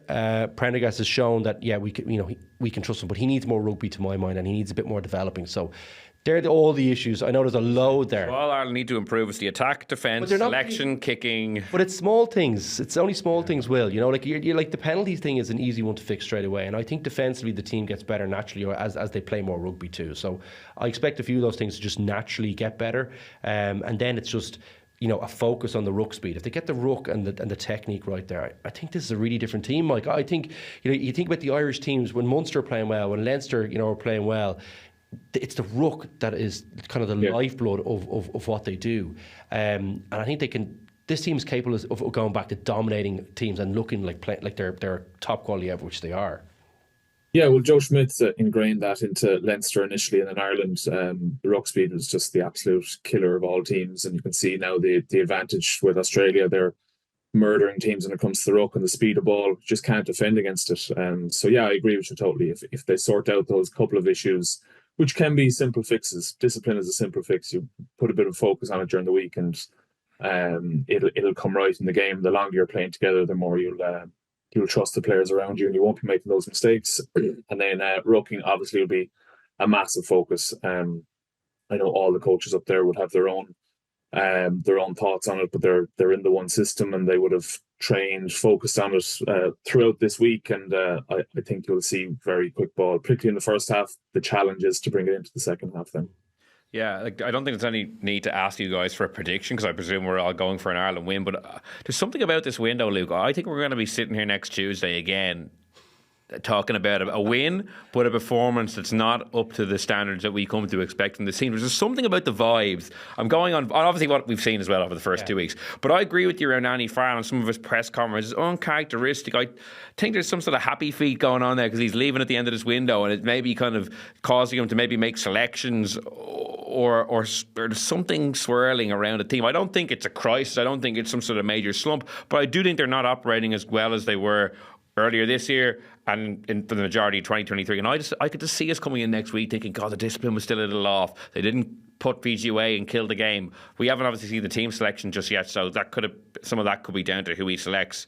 Prendergast has shown that we can trust him, but he needs more rugby to my mind, and he needs a bit more developing. So they're all the issues. I know there's a load there. All Ireland need to improve is the attack, defence, selection, kicking. But it's small things. It's only small things, Will. Like you're like the penalties thing is an easy one to fix straight away. And I think defensively the team gets better naturally as they play more rugby too. So I expect a few of those things to just naturally get better. And then it's just a focus on the ruck speed. If they get the ruck and the technique right there, I think this is a really different team, Mike. I think you think about the Irish teams when Munster are playing well, when Leinster are playing well. It's the ruck that is kind of the lifeblood of what they do, and I think this team is capable of going back to dominating teams and looking like they're top quality ever, which they are. Yeah, well, Joe Schmidt's ingrained that into Leinster initially, and in Ireland, the ruck speed was just the absolute killer of all teams, and you can see now the advantage with Australia. They're murdering teams when it comes to the ruck and the speed of ball. Just can't defend against it. So yeah, I agree with you totally. If they sort out those couple of issues, which can be simple fixes. Discipline is a simple fix. You put a bit of focus on it during the week, and it'll come right in the game. The longer you're playing together, the more you'll trust the players around you, and you won't be making those mistakes. And then rucking obviously will be a massive focus. I know all the coaches up there would have their own thoughts on it, but they're in the one system, and they would have trained, focused on it throughout this week, and I think you'll see very quick ball, particularly in the first half. The challenge is to bring it into the second half then. Yeah, I don't think there's any need to ask you guys for a prediction because I presume we're all going for an Ireland win, but there's something about this window, Luke. I think we're going to be sitting here next Tuesday again talking about a win, but a performance that's not up to the standards that we come to expect from the team. There's just something about the vibes. I'm going on, obviously, what we've seen as well over the first 2 weeks. But I agree with you around Annie Farrell and some of his press conferences. It's uncharacteristic. I think there's some sort of happy feet going on there because he's leaving at the end of this window, and it may be kind of causing him to maybe make selections or there's something swirling around the team. I don't think it's a crisis. I don't think it's some sort of major slump, but I do think they're not operating as well as they were earlier this year and in the majority of 2023. And I could just see us coming in next week thinking, God, the discipline was still a little off. They didn't put Fiji away and kill the game. We haven't obviously seen the team selection just yet, so some of that could be down to who he selects.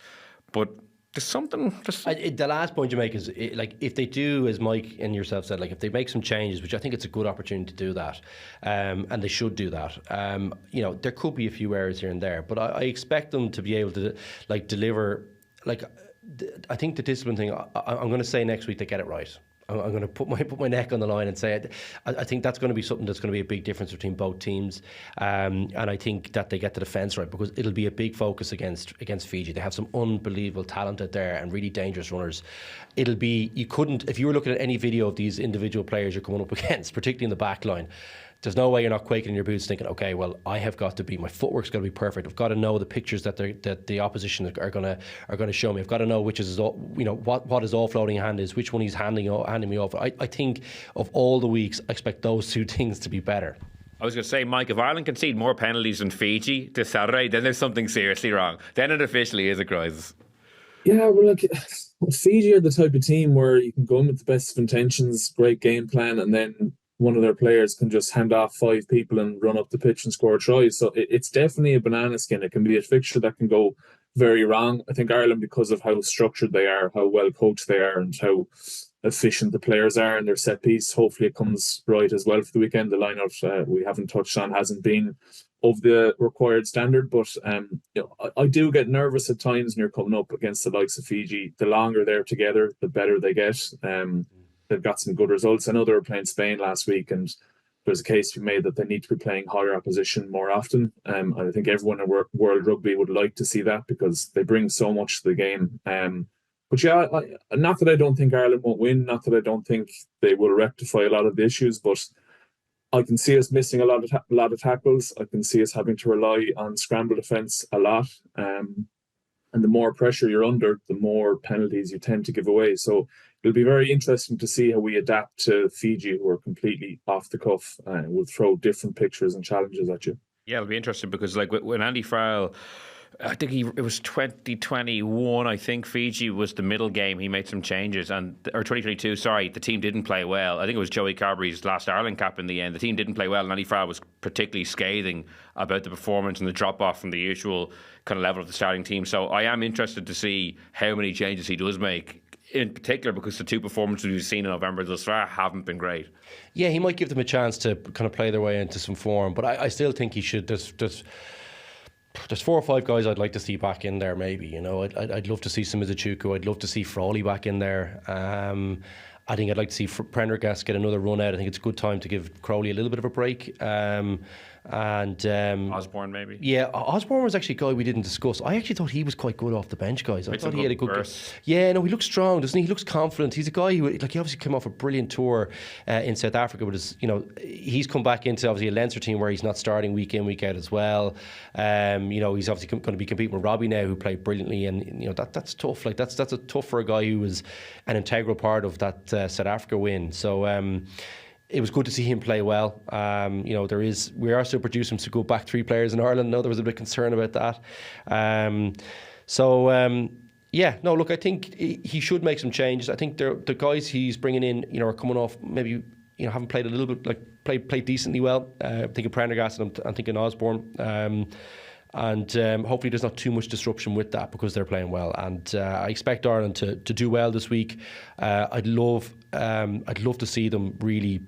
But there's something. The last point you make is if they do, as Mike and yourself said, if they make some changes, which I think it's a good opportunity to do that, and they should do that. There could be a few errors here and there, but I expect them to be able to deliver. I think the discipline thing, I'm going to say next week they get it right. I'm going to put my neck on the line and say it. I think that's going to be something that's going to be a big difference between both teams, and I think that they get the defence right because it'll be a big focus against Fiji. They have some unbelievable talent out there and really dangerous runners. It'll be, you couldn't, if you were looking at any video of these individual players you're coming up against, particularly in the back line, there's no way you're not quaking in your boots thinking, okay, well, I have got to be, my footwork's got to be perfect. I've got to know the pictures that the opposition are going to show me. I've got to know which is, what his offloading hand is, which one he's handing me off. I think of all the weeks, I expect those two things to be better. I was going to say, Mike, if Ireland concede more penalties than Fiji this Saturday, then there's something seriously wrong. Then it officially is a crisis. Yeah, well, Fiji are the type of team where you can go in with the best of intentions, great game plan, and then one of their players can just hand off 5 people and run up the pitch and score a try. So it's definitely a banana skin. It can be a fixture that can go very wrong. I think Ireland, because of how structured they are, how well coached they are, and how efficient the players are in their set piece, hopefully it comes right as well for the weekend. The lineup we haven't touched on hasn't been of the required standard, but I do get nervous at times when you're coming up against the likes of Fiji. The longer they're together, the better they get. they've got some good results. I know they were playing Spain last week, and there's a case to be made that they need to be playing higher opposition more often. And I think everyone in World Rugby would like to see that because they bring so much to the game. But yeah, not that I don't think Ireland won't win, not that I don't think they will rectify a lot of the issues, but I can see us missing a lot of tackles. I can see us having to rely on scramble defence a lot. And the more pressure you're under, the more penalties you tend to give away. So it'll be very interesting to see how we adapt to Fiji, who are completely off the cuff and will throw different pictures and challenges at you. Yeah, it'll be interesting because like when Andy Farrell, I think it was 2021, I think Fiji was the middle game. He made some changes, or 2022, sorry, the team didn't play well. I think it was Joey Carberry's last Ireland cap in the end. The team didn't play well, and Andy Farrell was particularly scathing about the performance and the drop-off from the usual kind of level of the starting team. So I am interested to see how many changes he does make, in particular because the two performances we've seen in November thus far haven't been great. Yeah, he might give them a chance to kind of play their way into some form, but I still think he should. There's 4 or 5 guys I'd like to see back in there, maybe. You know, I'd love to see some Mizuchuku. I'd love to see Frawley back in there. I think I'd like to see Prendergast get another run out. I think it's a good time to give Crowley a little bit of a break. Osborne, maybe. Yeah, Osborne was actually a guy we didn't discuss. I actually thought he was quite good off the bench, guys. I thought he had a good burst. Yeah, no, he looks strong, doesn't he? He looks confident. He's a guy who, like, he obviously came off a brilliant tour in South Africa, but he's come back into obviously a Leinster team where he's not starting week in, week out as well. He's obviously going to be competing with Robbie now, who played brilliantly, and that's tough. Like that's a tough for a guy who was an integral part of that South Africa win. So. It was good to see him play well. We are still producing some good back three players in Ireland. No, there was a bit of concern about that. I think he should make some changes. I think the guys he's bringing in, are coming off maybe, haven't played a little bit, like played decently well. I'm thinking Prendergast and I'm thinking Osborne. Hopefully there's not too much disruption with that because they're playing well. And I expect Ireland to do well this week. I'd love to see them really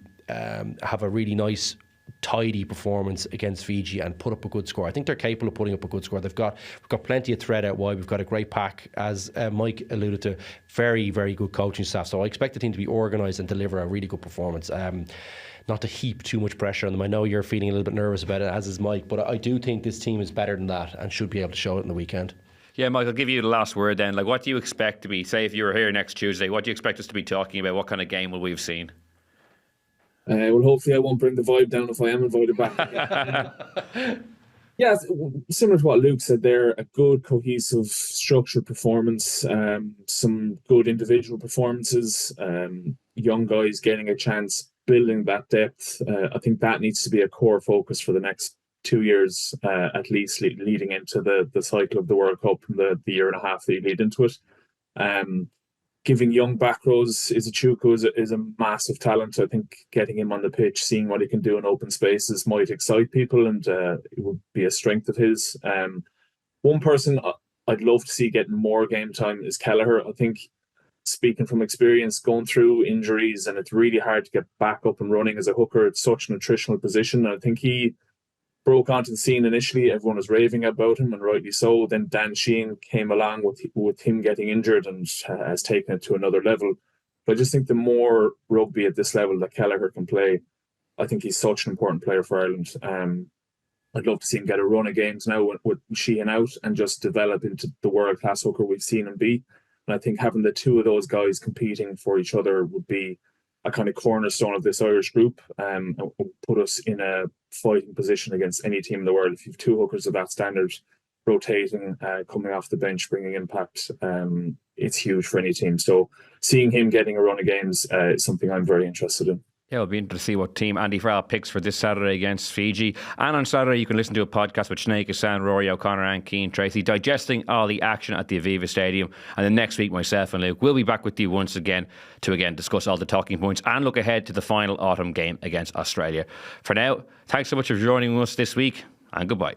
have a really nice, tidy performance against Fiji and put up a good score. I think they're capable of putting up a good score. We've got plenty of thread out wide. We've got a great pack, as Mike alluded to. Very, very good coaching staff. So I expect the team to be organised and deliver a really good performance. Not to heap too much pressure on them. I know you're feeling a little bit nervous about it, as is Mike, but I do think this team is better than that and should be able to show it in the weekend. Yeah, Mike, I'll give you the last word then. Like, what do you expect to be, say if you were here next Tuesday, what do you expect us to be talking about? What kind of game will we have seen? Well, hopefully I won't bring the vibe down if I am invited back. Yeah, similar to what Luke said there, a good, cohesive, structured performance, some good individual performances, young guys getting a chance, building that depth. I think that needs to be a core focus for the next 2 years, at least, leading into the cycle of the World Cup and the year and a half that you lead into it. Giving young back rows Mizuchuku is a massive talent. I think getting him on the pitch, seeing what he can do in open spaces might excite people, and it would be a strength of his. One person I'd love to see getting more game time is Kelleher. I think, speaking from experience, going through injuries, and it's really hard to get back up and running as a hooker. It's such an attritional position. And I think he broke onto the scene initially. Everyone was raving about him, and rightly so. Then Dan Sheehan came along with him getting injured and has taken it to another level. But I just think the more rugby at this level that Kelleher can play, I think he's such an important player for Ireland. I'd love to see him get a run of games now with Sheehan out and just develop into the world-class hooker we've seen him be. And I think having the two of those guys competing for each other would be a kind of cornerstone of this Irish group, and put us in a fighting position against any team in the world. If you have two hookers of that standard, rotating, coming off the bench, bringing impact, it's huge for any team. So seeing him getting a run of games is something I'm very interested in. Yeah, it'll be interesting to see what team Andy Farrell picks for this Saturday against Fiji. And on Saturday, you can listen to a podcast with Sinead Hassan, Rory O'Connor and Cian Tracy, digesting all the action at the Aviva Stadium. And then next week, myself and Luke will be back with you once again to discuss all the talking points and look ahead to the final autumn game against Australia. For now, thanks so much for joining us this week, and goodbye.